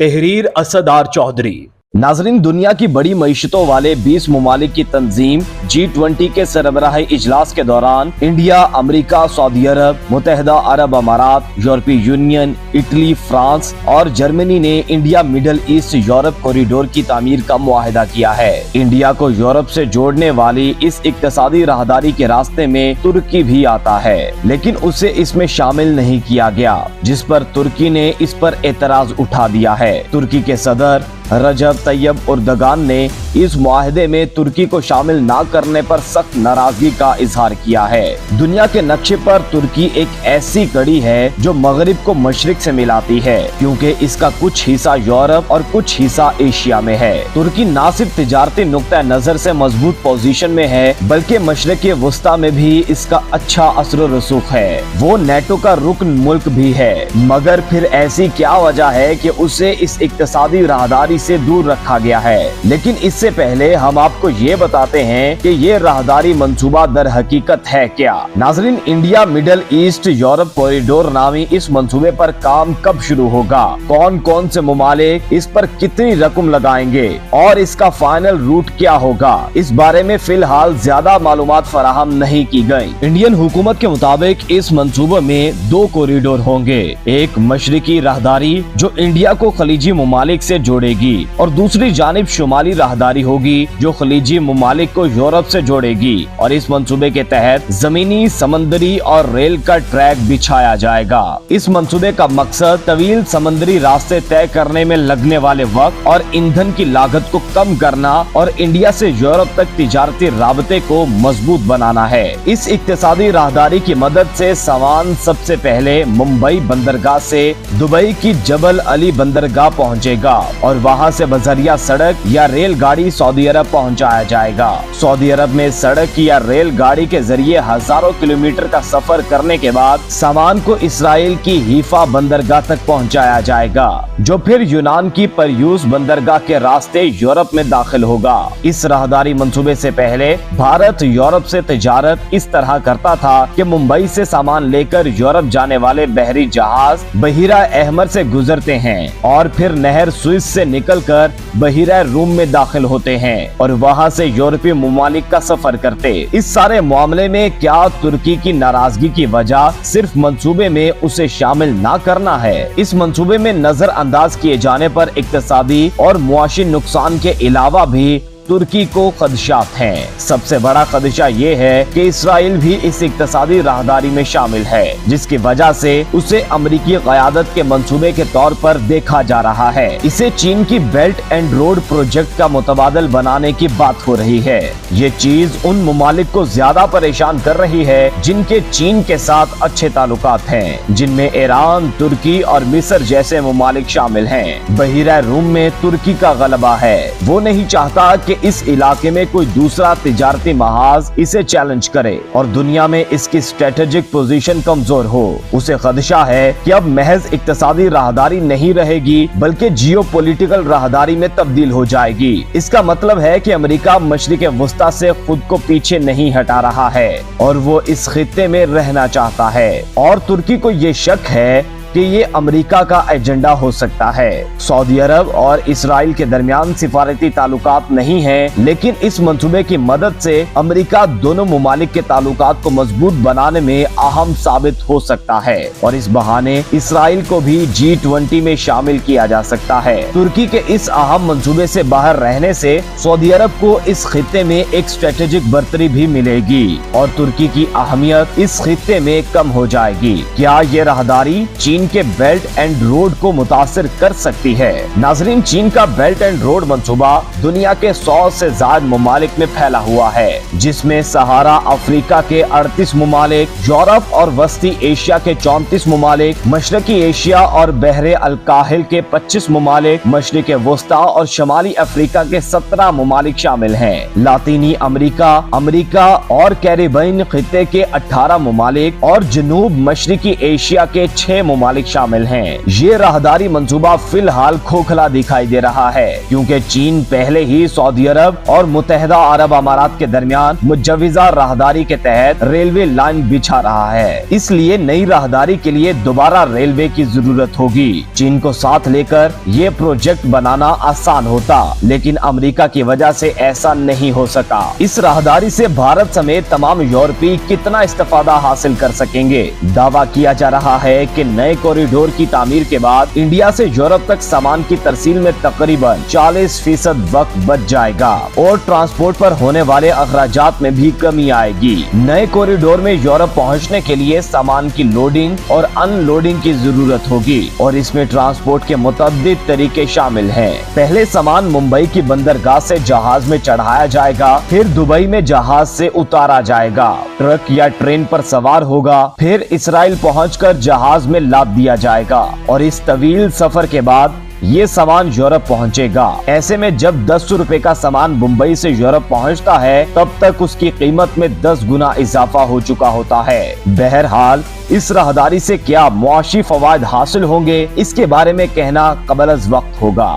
तहरीर असदार चौधरी। नाजरीन, दुनिया की बड़ी मईशतों वाले 20 ममालिक की तंजीम G20 के सरबराही इजलास के दौरान इंडिया, अमेरिका, सऊदी अरब, मुत्तहिदा अरब अमारात, यूरोपीय यूनियन, इटली, फ्रांस और जर्मनी ने India middle east Europe corridor की तामीर का मुआहिदा किया है। इंडिया को यूरोप से जोड़ने वाली इस इक्तिसादी राहदारी के रास्ते में तुर्की भी आता है, लेकिन उसे इसमें शामिल नहीं किया गया, जिस पर तुर्की ने इस पर एतराज उठा दिया है। तुर्की के सदर रजब तैयब उर्दगान ने इस मुआहदे में तुर्की को शामिल न करने पर सख्त नाराजगी का इजहार किया है। दुनिया के नक्शे पर तुर्की एक ऐसी कड़ी है जो मगरिब को मशरिक से मिलाती है, क्योंकि इसका कुछ हिस्सा यूरोप और कुछ हिस्सा एशिया में है। तुर्की न सिर्फ तिजारती नुक्ता नजर से मजबूत पोजीशन में है, बल्कि मशरिकी वस्ता में भी इसका अच्छा असर रसूख है। वो नेटो का रुकन मुल्क भी है, मगर फिर ऐसी क्या वजह है कि उसे इस इक्तिसादी राहदारी से दूर रखा गया है। लेकिन इससे पहले हम आपको ये बताते हैं कि ये राहदारी मंसूबा दर हकीकत है क्या। नाजरीन, India middle east Europe corridor नामी इस मंसूबे पर काम कब शुरू होगा, कौन कौन से ममालिक इस पर कितनी रकम लगाएंगे और इसका फाइनल रूट क्या होगा, इस बारे में फिलहाल ज्यादा मालूमात फराहम नहीं की गयी। इंडियन हुकूमत के मुताबिक इस मंसूबे में 2 कॉरिडोर होंगे, एक मशरिकी राहदारी जो इंडिया को खलीजी ममालिक से जोड़ेगी और दूसरी जानिब शुमाली राहदारी होगी जो खलीजी ममालिक को यूरोप से जोड़ेगी। और इस मंसूबे के तहत जमीनी, समंदरी और रेल का ट्रैक बिछाया जाएगा। इस मंसूबे का मकसद तवील समंदरी रास्ते तय करने में लगने वाले वक्त और ईंधन की लागत को कम करना और इंडिया से यूरोप तक तिजारती राबते को मजबूत बनाना है। इस इक्तिसादी राहदारी की मदद से सामान सबसे पहले मुंबई बंदरगाह से दुबई की जबल अली बंदरगाह पहुँचेगा और वहाँ से बजरिया सड़क या रेल गाड़ी सऊदी अरब पहुँचाया जाएगा। सऊदी अरब में सड़क या रेल गाड़ी के जरिए हजारों किलोमीटर का सफर करने के बाद सामान को इसराइल की हीफा बंदरगाह तक पहुँचाया जाएगा, जो फिर यूनान की परयूस बंदरगाह के रास्ते यूरोप में दाखिल होगा। इस राहदारी मंसूबे से पहले भारत यूरोप से तिजारत इस तरह करता था कि मुंबई से सामान लेकर यूरोप जाने वाले बहरी जहाज बहीरा अहमर से गुजरते हैं और फिर नहर स्विस से निकलकर बहीरा रूम में दाखिल होते हैं और वहां से यूरोपीय ममालिक का सफर करते। इस सारे मामले में क्या तुर्की की नाराजगी की वजह सिर्फ मंसूबे में उसे शामिल न करना है? इस मंसूबे में नजर अंदाज किए जाने पर इक्तिसादी और मुआशी नुकसान के अलावा भी तुर्की को खदशात हैं। सबसे बड़ा खदशा ये है कि इसराइल भी इस इक्तिसादी राहदारी में शामिल है, जिसकी वजह से उसे अमेरिकी क़यादत के मंसूबे के तौर पर देखा जा रहा है। इसे चीन की बेल्ट एंड रोड प्रोजेक्ट का मुतबादल बनाने की बात हो रही है। ये चीज उन ममालिक को ज्यादा परेशान कर रही है जिनके चीन के साथ अच्छे ताल्लुकात हैं, जिनमें ईरान, तुर्की और मिस्र जैसे ममालिक शामिल हैं। बहीरा रूम में तुर्की का गलबा है। वो नहीं चाहता कि इस इलाके में कोई दूसरा तिजारती महाज इसे चैलेंज करे और दुनिया में इसकी स्ट्रेटेजिक पोजीशन कमजोर हो। उसे खदशा है कि अब महज इक्तिसादी राहदारी नहीं रहेगी, बल्कि जियोपॉलिटिकल राहदारी में तब्दील हो जाएगी। इसका मतलब है कि अमेरिका मशरिक वस्ता से खुद को पीछे नहीं हटा रहा है और वो इस खित्ते में रहना चाहता है। और तुर्की को ये शक है कि ये अमेरिका का एजेंडा हो सकता है। सऊदी अरब और इसराइल के दरमियान सिफारती ताल्लुकात नहीं हैं, लेकिन इस मंसूबे की मदद से अमेरिका दोनों ममालिक के ताल्लुकात को मजबूत बनाने में अहम साबित हो सकता है और इस बहाने इसराइल को भी G20 में शामिल किया जा सकता है। तुर्की के इस अहम मंसूबे से बाहर रहने से सऊदी अरब को इस खित्ते में एक स्ट्रेटेजिक बर्तरी भी मिलेगी और तुर्की की अहमियत इस खित्ते में कम हो जाएगी। क्या ये राहदारी चीन के बेल्ट एंड रोड को मुतासिर कर सकती है? नाजरीन, चीन का बेल्ट एंड रोड मंसूबा दुनिया के 100 से ज्यादा ममालिक में फैला हुआ है, जिसमें सहारा अफ्रीका के 38 ममालिक, यूरोप और वस्ती एशिया के 34 ममालिक, मशरकी एशिया और बहरे अलकाहिल के 25 ममालिक, मशरिक वस्ता और शमाली अफ्रीका के 17 ममालिक शामिल हैं। लातीनी अमेरिका, अमेरिका और कैरिबियन खित्ते के 18 ममालिक और जनूब मशरिकी एशिया के 6 ममालिक ममालिक शामिल हैं। ये राहदारी मंसूबा फिलहाल खोखला दिखाई दे रहा है, क्योंकि चीन पहले ही सऊदी अरब और मुत्तहिदा अरब अमारात के दरमियान मुजव्वज़ा राहदारी के तहत रेलवे लाइन बिछा रहा है। इसलिए नई राहदारी के लिए दोबारा रेलवे की जरूरत होगी। चीन को साथ लेकर ये प्रोजेक्ट बनाना आसान होता, लेकिन अमेरिका की वजह से ऐसा नहीं हो सका। इस राहदारी से भारत समेत तमाम यूरोपीय कितना इस्तेफादा हासिल कर सकेंगे। दावा किया जा रहा है कि नए कॉरिडोर की तामीर के बाद इंडिया से यूरोप तक सामान की तरसील में तकरीबन 40% वक्त बच जाएगा और ट्रांसपोर्ट पर होने वाले अखराजात में भी कमी आएगी। नए कॉरिडोर में यूरोप पहुंचने के लिए सामान की लोडिंग और अनलोडिंग की जरूरत होगी और इसमें ट्रांसपोर्ट के मुतअद्दिद तरीके शामिल हैं। पहले सामान मुंबई की बंदरगाह से जहाज में चढ़ाया जाएगा, फिर दुबई में जहाज से उतारा जाएगा, ट्रक या ट्रेन पर सवार होगा, फिर इसराइल पहुंचकर जहाज में लाद दिया जाएगा और इस तवील सफर के बाद ये सामान यूरोप पहुंचेगा। ऐसे में जब 10 रुपए का सामान मुंबई से यूरोप पहुंचता है, तब तक उसकी कीमत में 10 गुना इजाफा हो चुका होता है। बहरहाल इस राहदारी से क्या मुआशी फवायद हासिल होंगे, इसके बारे में कहना कबल अज़ वक्त होगा।